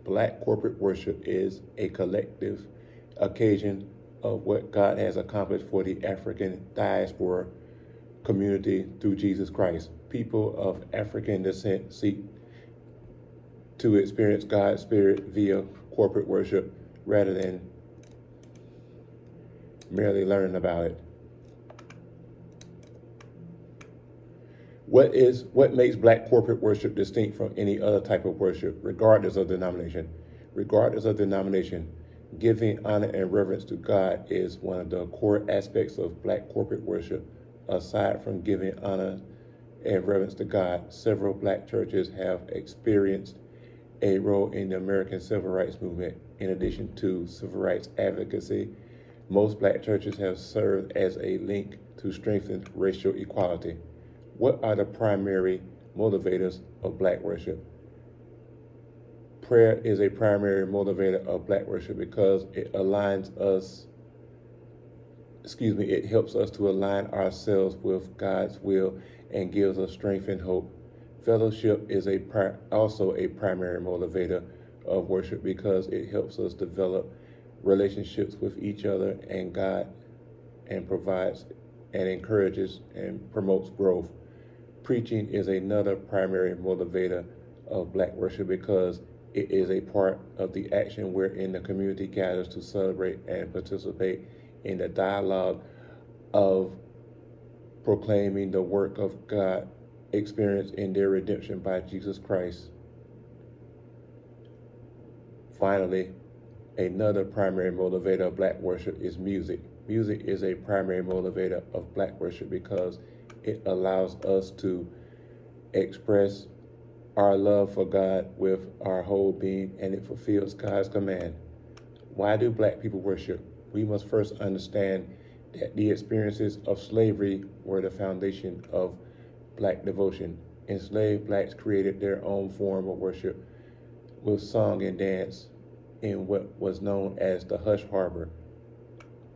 Black corporate worship is a collective occasion of what God has accomplished for the African diaspora community through Jesus Christ. People of African descent seek to experience God's Spirit via corporate worship rather than merely learning about it. What makes Black corporate worship distinct from any other type of worship, regardless of denomination? Regardless of denomination, giving honor and reverence to God is one of the core aspects of Black corporate worship. Aside from giving honor and reverence to God, several Black churches have experienced a role in the American civil rights movement. In addition to civil rights advocacy, most Black churches have served as a link to strengthen racial equality. What are the primary motivators of Black worship? Prayer is a primary motivator of Black worship because it helps us to align ourselves with God's will and gives us strength and hope. Fellowship is also a primary motivator of worship because it helps us develop relationships with each other and God, and provides and encourages and promotes growth. Preaching is another primary motivator of Black worship because it is a part of the action wherein the community gathers to celebrate and participate in the dialogue of proclaiming the work of God experienced in their redemption by Jesus Christ. Finally, another primary motivator of Black worship is music. Music is a primary motivator of Black worship because it allows us to express our love for God with our whole being, and it fulfills God's command. Why do Black people worship? We must first understand that the experiences of slavery were the foundation of Black devotion. Enslaved Blacks created their own form of worship with song and dance in what was known as the Hush Harbor.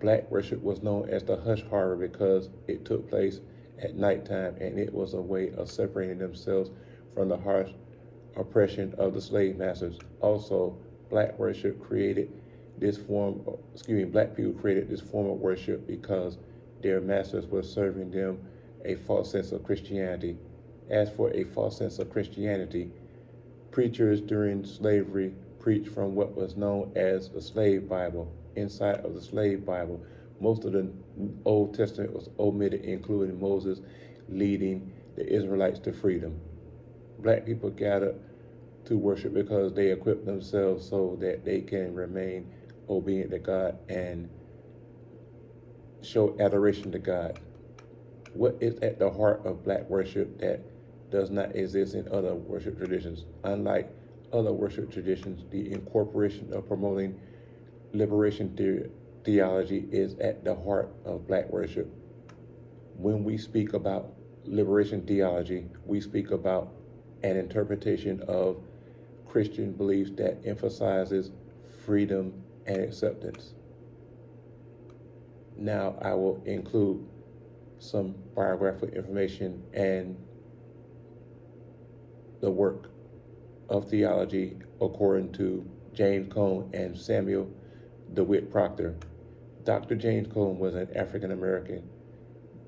Black worship was known as the Hush Harbor because it took place at nighttime, and it was a way of separating themselves from the harsh oppression of the slave masters. Also, Black people created this form of worship because their masters were serving them a false sense of Christianity. As for a false sense of Christianity, preachers during slavery preached from what was known as the Slave Bible. Inside of the Slave Bible, most of the Old Testament was omitted, including Moses leading the Israelites to freedom. Black people gathered to worship because they equip themselves so that they can remain obedient to God and show adoration to God. What is at the heart of Black worship that does not exist in other worship traditions? Unlike other worship traditions, the incorporation of promoting liberation theology is at the heart of Black worship. When we speak about liberation theology, we speak about an interpretation of Christian beliefs that emphasizes freedom and acceptance. Now I will include some biographical information and the work of theology according to James Cone and Samuel DeWitt Proctor. Dr. James Cone was an African American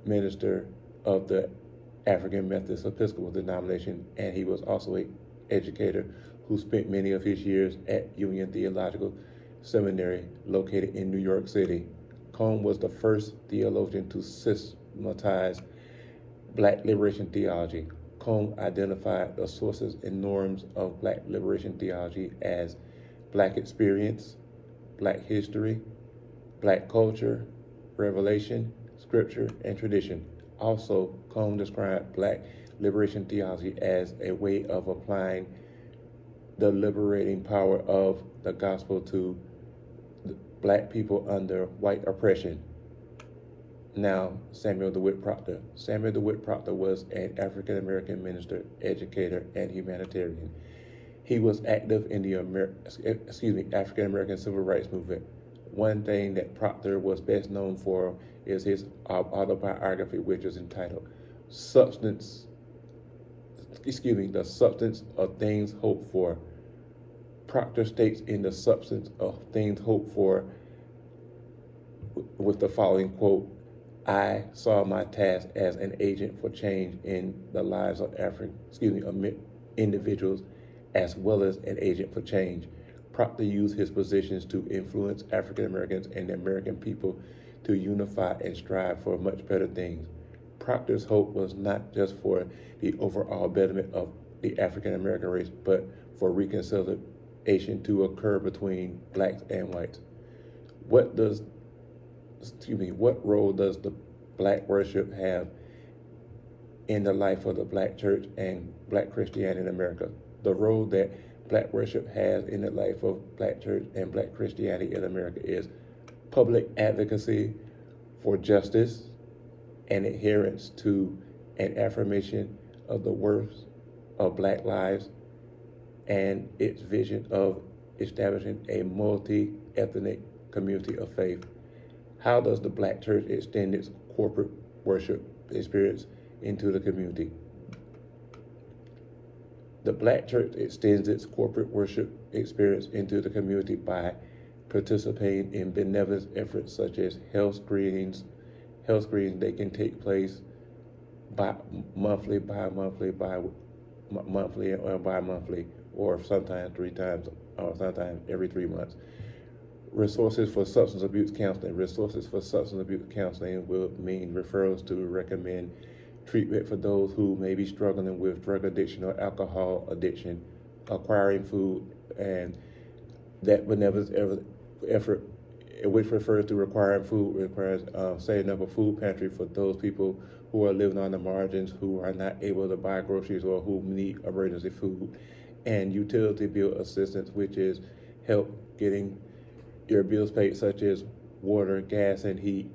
minister of the African Methodist Episcopal denomination, and he was also an educator who spent many of his years at Union Theological Seminary located in New York City. Cone was the first theologian to systematize Black liberation theology. Cone identified the sources and norms of Black liberation theology as Black experience, Black history, Black culture, revelation, scripture, and tradition. Also, Cone described Black liberation theology as a way of applying the liberating power of the gospel to Black people under white oppression. Now, Samuel DeWitt Proctor. Samuel DeWitt Proctor was an African American minister, educator, and humanitarian. He was active in the African American civil rights movement. One thing that Proctor was best known for is his autobiography, which is entitled The Substance of Things Hoped For. Proctor states in the substance of things hoped for with the following quote: I saw my task as an agent for change in the lives of individuals, as well as an agent for change. Proctor used his positions to influence African Americans and the American people to unify and strive for much better things. Proctor's hope was not just for the overall betterment of the African American race, but for reconciliation to occur between blacks and whites. What role does the black worship have in the life of the black church and black Christianity in America? The role that black worship has in the life of black church and black Christianity in America is public advocacy for justice and adherence to an affirmation of the worth of black lives and its vision of establishing a multi-ethnic community of faith. How does the black church extend its corporate worship experience into the community? The black church extends its corporate worship experience into the community by participating in benevolent efforts such as health screenings. Health screenings, they can take place monthly, bi-monthly, or sometimes 3 times, or sometimes every 3 months. Resources for substance abuse counseling. Resources for substance abuse counseling will mean referrals to recommend treatment for those who may be struggling with drug addiction or alcohol addiction, acquiring food, and that benevolent effort, which refers to requiring food, requires setting up a food pantry for those people who are living on the margins, who are not able to buy groceries or who need emergency food, and utility bill assistance, which is help getting your bills paid, such as water, gas, and heat,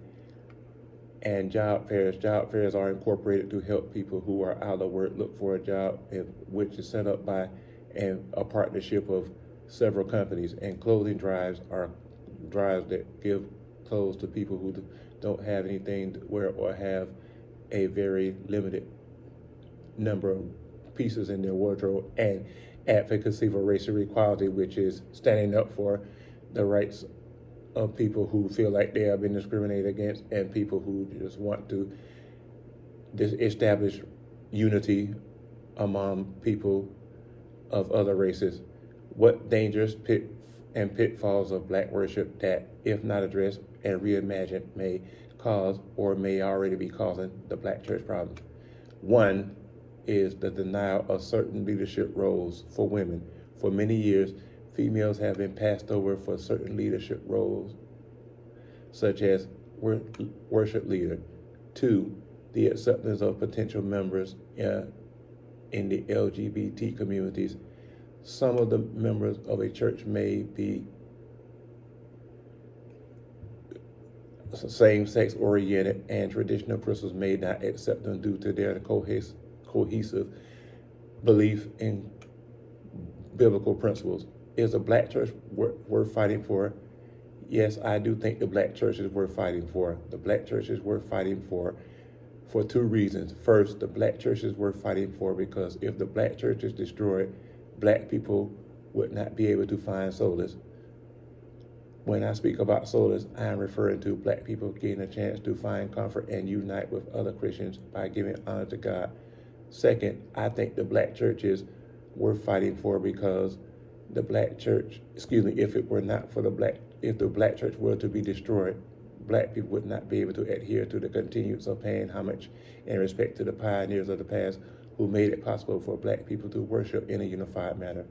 and job fairs. Job fairs are incorporated to help people who are out of work look for a job, which is set up by a partnership of several companies. And clothing drives are drives that give clothes to people who don't have anything to wear or have a very limited number of pieces in their wardrobe. And advocacy for racial equality, which is standing up for the rights of people who feel like they have been discriminated against and people who just want to establish unity among people of other races. What dangers and pitfalls of black worship that, if not addressed and reimagined, may cause or may already be causing the black church problem? One is the denial of certain leadership roles for women. For many years, females have been passed over for certain leadership roles, such as worship leader. 2, the acceptance of potential members in the LGBT communities. Some of the members of a church may be same-sex oriented, and traditional principles may not accept them due to their cohesive belief in biblical principles. Is the black church worth fighting for? Yes, I do think the black church is worth fighting for. The black church is worth fighting for 2 reasons. First, the black church is worth fighting for because if the black church is destroyed, black people would not be able to find solace. When I speak about solace, I am referring to black people getting a chance to find comfort and unite with other Christians by giving honor to God. Second, I think the black church is worth fighting for because the black church, if the black church were to be destroyed, black people would not be able to adhere to the continuance of paying homage and respect to the pioneers of the past who made it possible for black people to worship in a unified manner.